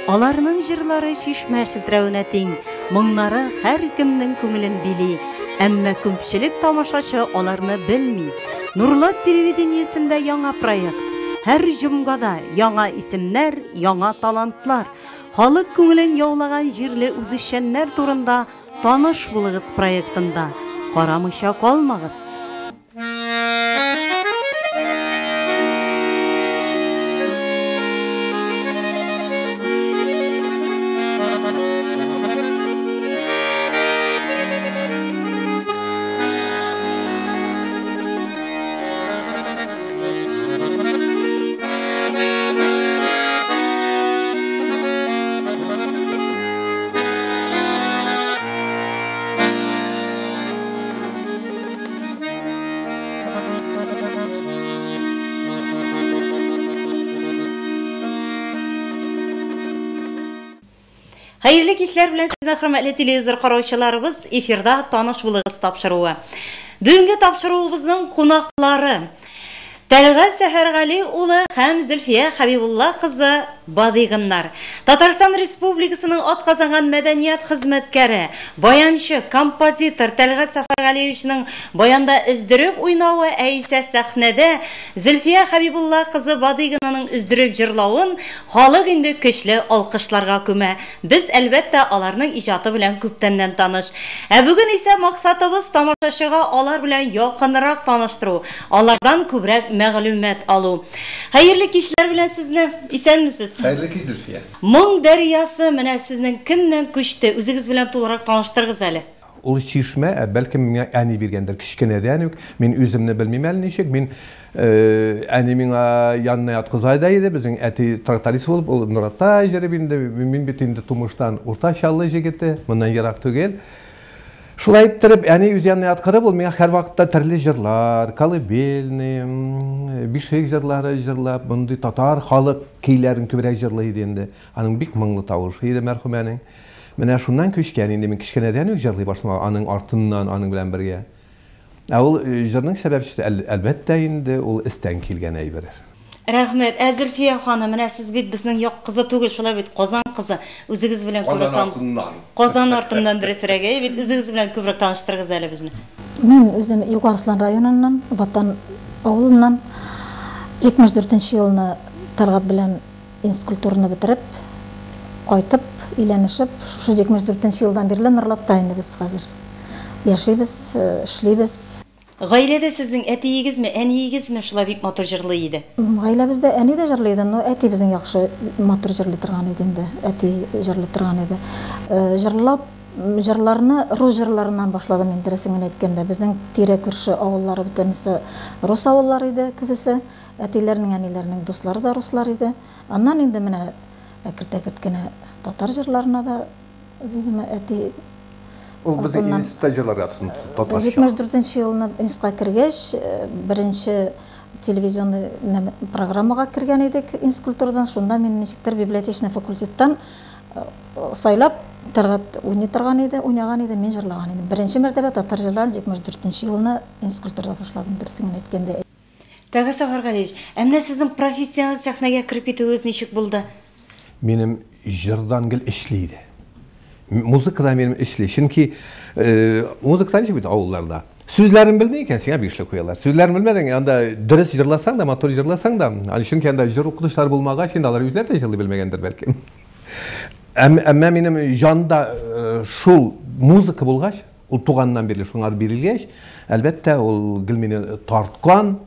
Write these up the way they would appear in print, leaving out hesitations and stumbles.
Аларның җырлары шишмә шелтәвенә тиң, моңнары һәр кемнең күңелен били. Әмма күпчелек тамашачы аларны белми. Нурлат телевидениесендә яңа проект. Һәр җомгада яңа исемнәр, яңа талантлар. Халык күңелен яулаган җирле үзешчәннәр турында таныш булыгыз проектында. Карамыйча калмагыз. Hayırlı kişiler bilen sizden hürmetli televizor karşılarımız efirde tanış bulığız tapşırığı. Dünkü tapşırığımızın konakları Təlğət Səfərғали улы һәм Зөлфия Хабибулла кызы Бадыйгыннар. Татарстан Республикасының атказанган мәдәният хезмәткәре, баянчы, композитор Тәлгать Сәфәргалиевичнең баянда өздереп уйнавы әйсә сәхнәдә Зөлфия Хабибулла кызы Бадыйгынаның өздереп җырлавын халык инде көчле алкышларга күмә. Без әлбәттә аларның иҗаты белән күптәннән таныш. Бүген исә максатыбыз тамашачыга алар белән якынрак таныштыру, алардан күбрәк мәгълүмат алу. Hayırlı kişiler bilen sizne исәнмесез? Hayırlı kişi Zülfiye. Моң дәрьясы менә сезнең кемнән күчте? Үзегез белән тулырак таныштырыгыз әле. Ул чишмә, бәлки миңа әни биргәндер кичкенәдән үк. Мин үземне белмим әле ничек. Мин әни миңа янына яткызайда иде. Безнең әти тракторист булып, ул Нуратта җырып инде. Мин бит инде тумыштан урта чаллы җегете, моннан ерак түгел. Шулай иттереп, әни үз янына яткырып, ул миңа һәр вакытта төрле җырлар, колыбельный, бишек җырлары җырлап, мондый татар халык көйләрен күбрәк җырлый иде инде. Аның бик моңлы тавышы иде мәрхүмәнең. Менә шуннан күчкән инде мин кичкенәдән үк җырлый башлаган, аның артыннан, аның белән бергә. Ул җырның сәбәпчесе әлбәттә инде ул истән килгән әйбер. Рәхмәт. Зөлфия ханым, менә сез бит безнең як кызы түгел, шулай бит Казан кызы. Үзегез белән күбрәк Казан артыннан дөресрәк, бит үзегез белән күбрәк таныштырыгыз әле безне. Мин үзем Югарслан районыннан, Ватан авылыннан 74 елны Талгат белән институтны бетереп, кайтып, өйләнешеп, шушы 74 елдан бирле Нурлатта инде без хәзер. Яшибез, эшлибез. Гаиләдә сезнең әтиегезме, әниегезме шулай бик матур җырлый иде? Гаиләбездә әни дә җырлый иде, но әти безнең яхшы матур җырлый торган иде инде. Әти җырлый торган иде. Җырларны рус җырларыннан башладым инде рәсеңен әйткәндә. Безнең тирә күрше авыллары бөтенесе рус авыллары иде күбесе. Әтиләрнең, әниләрнең дуслары да руслар иде. Аннан инде менә әкрет-әкрет кенә татар җырларына да видимо әти Ул без институтта җырларга татарча. 74 елны институтка кергәч, беренче телевизионный программага кергән идек институтдан. Шунда мин ничектер библиотечный факультеттан сайлап Талгат уйный торган иде, уйнаган иде, мин җырлаган идем. Беренче мәртәбә татар җырларын 74 елны институтта башладым дөресен әйткәндә. Тәлгать Сәфәргалиевич, әмма сезнең профессиональ сәхнәгә кирип китүегез ничек булды? Минем җырдан гел эшли иде. Музыкада benim işli. Çünkü muzikadan nişek bit avullarda. Sözlerini bildiğinken sana bir işle koyarlar. Sözlerini bilmeden anda dürüst jırlasan da, motor jırlasan da, hani çünkü anda jır okuduşlar bulmağa şimdi alır yüzler de jırlı bilmegendir belki. Ama benim janda şul muzika bulgaç, o tuğandan beri şunlar birilgeç, elbette o gülmeni tartkan.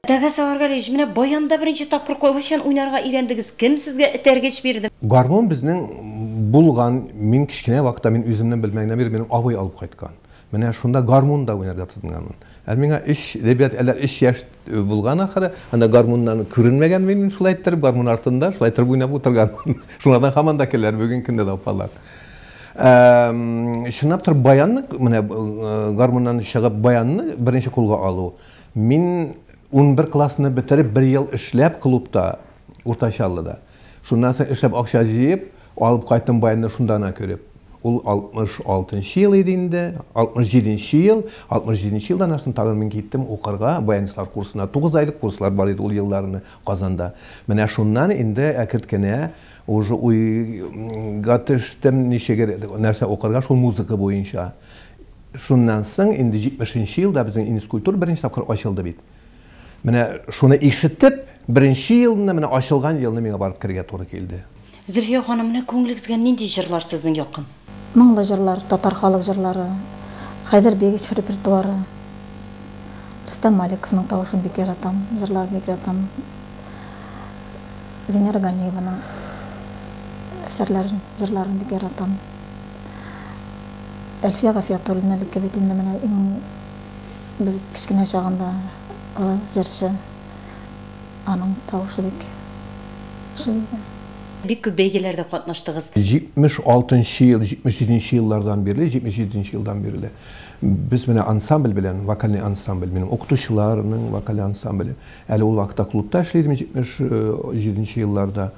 Тәгә саваргалыш, менә баянда беренче тапкыр койбышан уйнарга өйрәндегез. Кем сезгә этәргеч бирде? Гармон безнең булган, мин кичкенә вакытта мин үземнән белмәгәннән бeri минем абый алып кайткан. Менә шунда гармон да уйнарга тотынганмын. Миңа ребят, эш яшь булган ахыры, анда гармоннан күренмәгән мин шулай иттереп гармон артында, шулай иттереп уйнап утырганмын. Шундан һаман да келәр бүген көндә дә апалар. Шуннан торып баянны, менә гармоннан чыгып баянны беренче кулга алу. Мин 11 классны бетереп 1 ел эшләп клубта, уртачаллыда. Шуннан соң эшләп акча җыеп, алып кайттым баянны шундан күреп. Ул 66 ел иде инде, 67 ел, 67 елдан артын тагын мин киттем укырга, баянчылар курсына, 9 айлык курслар бар иде ул елларны Казанда. Менә шуннан инде әкерткенә уже уйга төштем, ничегә нәрсә укырга, шул музыка буенча. Шуннан соң инде 70 елда безнең институт беренче тапкыр ачылды бит. Менә шуны ишетеп, беренче елны менә ачылган елны миңа барып кергә туры килде. Зөлфия ханым, менә күңелегезгә нинди җырлар сезнең якын? Моңлы җырлар, татар халык җырлары, Хайдарбеков репертуары, Рөстәм Маликовның тавышын бик яратам, җырларын бик яратам. Венера Ганиеваның әсәрләрен, җырларын бик яратам. Әлфия Гафиятуллина бит инде менә без кичкенә чагында җырчы, аның тавышы бик шыйды. Бик күп бәйгеләрдә катнаштыгыз. 76 ел, 77 еллардан бирле, 77 елдан бирле. Без менә ансамбль белән, вокальный ансамбль, минем укытучыларның вокаль ансамбле. Әле ул вакытта клубта эшлидем 77 елларда.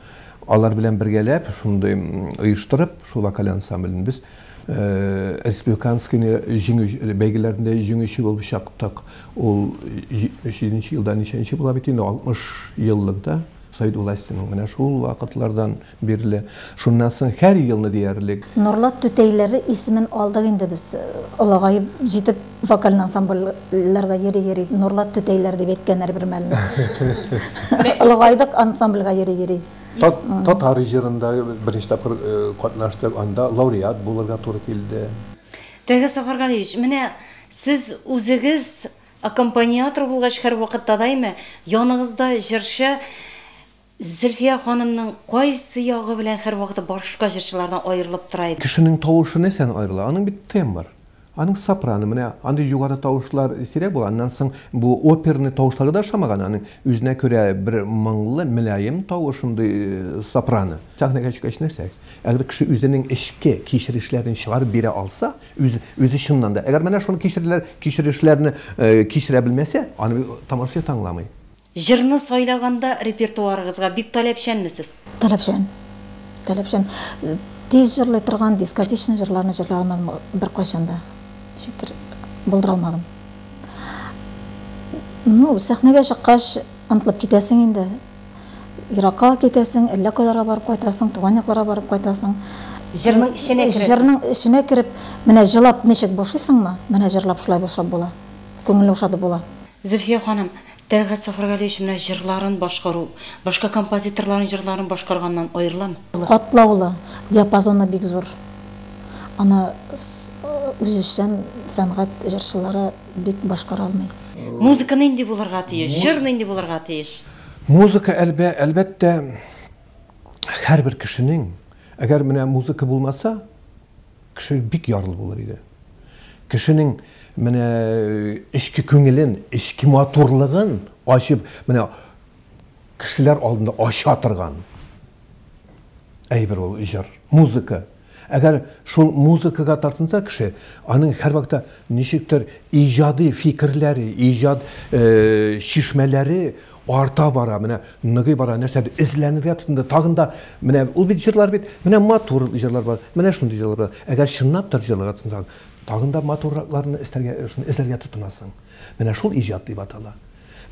Алар белән бергәләп, шундый оештырып, шул вокаль ансамблен без республиканский бәйгеләрендә җиңүче булып чыктык. Ул 77 елда ничәнче була бит инде, 60 еллыкта. Sayıd Ulaşsının менә шул вакытлардан бирле. Шуннан соң һәр елны диярлек. Нурлат Түтәйләре исемен алдык инде без. Олагайып җитеп вокаль ансамбльләргә йөри Нурлат Түтәйләр дип әйткәннәр бер мәлне. Олагайдык ансамбльгә йөри. Татар җырында беренче тапкыр катнаштык, анда лауреат булырга туры килде. Тәгә Сафаргалыч, менә сез үзегез аккомпаниатор булгач һәр вакытта даймы яныңызда җырчы Зөлфия ханымның кайсы ягы белән һәр вакытта башка җырчылардан аерылып тора иде? Кешенең тавышы нәсән аерыла? Аның бит тембр. Аның сопрано, менә анда югары тавышлар сирәк була. Аннан соң бу оперный тавышлары да шамаган. Аның үзенә күрә бер моңлы, мөлаем тавышынды сопрано. Сәхнәгә чыккач нәрсә? Әгәр кеше үзенең эшкә кичерешләрен чыгарып бирә алса, үзе чыннан да. Әгәр менә шуны кичерешләрне кичерә белмәсә, аны тамашачы таңламый. Җырны сайлаганда репертуарыгызга бик таләпчәнмисез? Таләпчән. Тиз җырлый торган дискотечный җырларны җырлый алмадым бер кайчанда. Читер булдыра алмадым. Сәхнәгә чыккач антылып китәсең инде. Иракка китәсең, әллә кайларга барып кайтасың, туган якларга барып кайтасың. Җырның ишенә керәсең. Җырның ишенә кереп, менә җырлап ничек бушыйсыңмы? Менә җырлап шулай бушап була. Күңел ушады була. Зөлфия ханым, Тәгә Сафаргалыч менә җырларын башкару, башка композиторларның җырларын башкарганнан аерыламы? Катлаулы, диапазоны бик зур. Аны үзешчән сәнгать җырчылары бик башкара алмый. Музыка нинди булырга тиеш, җыр нинди булырга тиеш? Музыка әлбәттә һәрбер кешенең, әгәр менә музыка булмаса, кеше бик ярлы булыр иде. Кешенең менә эчке күңелен, эчке матурлыгын ачып, менә кешеләр алдында ача торган. Әйбер ул җыр, музыка. Әгәр шул музыкага тартынса кеше, аның һәр вакытта ничектер иҗади фикерләре, иҗат шишмәләре арта бара, менә ныгый бара, нәрсәдер эзләнергә тотынды. Тагын да менә ул бит җырлар бит, менә матур җырлар бар, менә шундый җырлар бар. Әгәр чынлап та җырларга тотынсаң, тагын да матурлыкларны эзләргә тотынасың. Менә шул иҗат дип атала.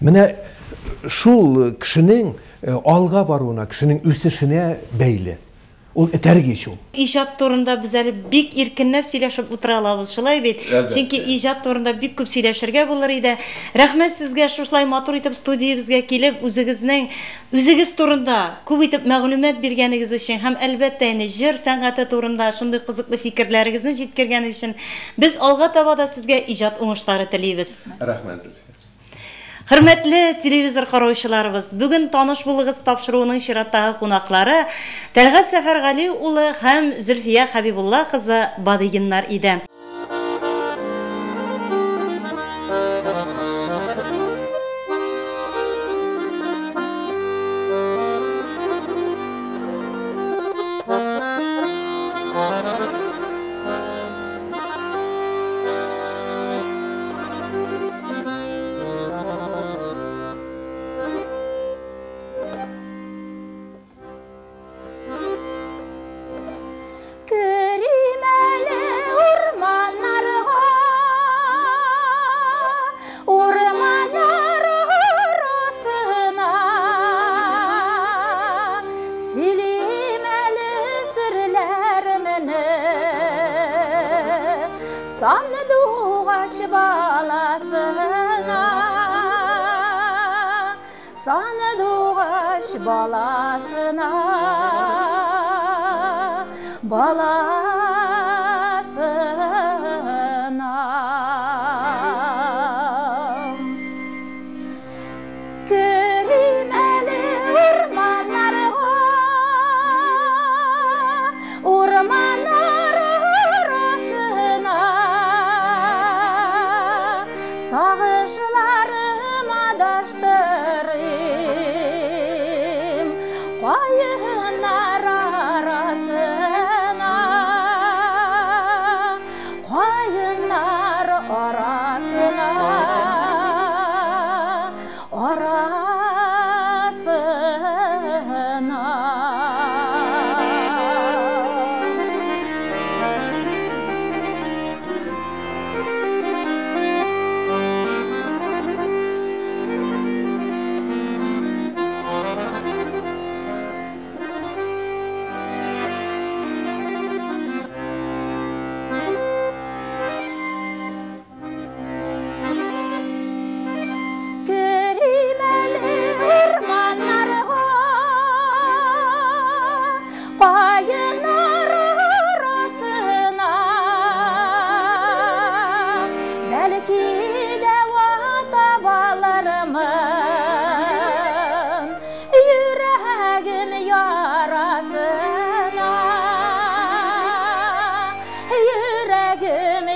Менә шул кешенең алга баруына, кешенең үсешенә бәйле. Ул этәргеч ул. Иҗат турында без әле бик иркенләп сөйләшеп утыра алабыз, шулай бит. Чөнки иҗат турында бик күп сөйләшергә булыр иде. Рәхмәт сезгә шулай матур итеп студиябызга килеп, үзегез турында күп итеп мәгълүмат биргәнегез өчен һәм әлбәттә инде җыр сәнгате турында шундый кызыклы фикерләрегезне җиткергәнегез өчен без алга таба да сезгә иҗат уңышлары телибез. Рәхмәт. Hürmetli televizor караучыларыбыз, бүген таныш булыгыз тапшыруының чираттагы кунаклары Тәлгат Сәфәргали улы һәм Зөлфия Хәбибулла кызы Бадыйгыннар иде.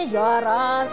Yarasına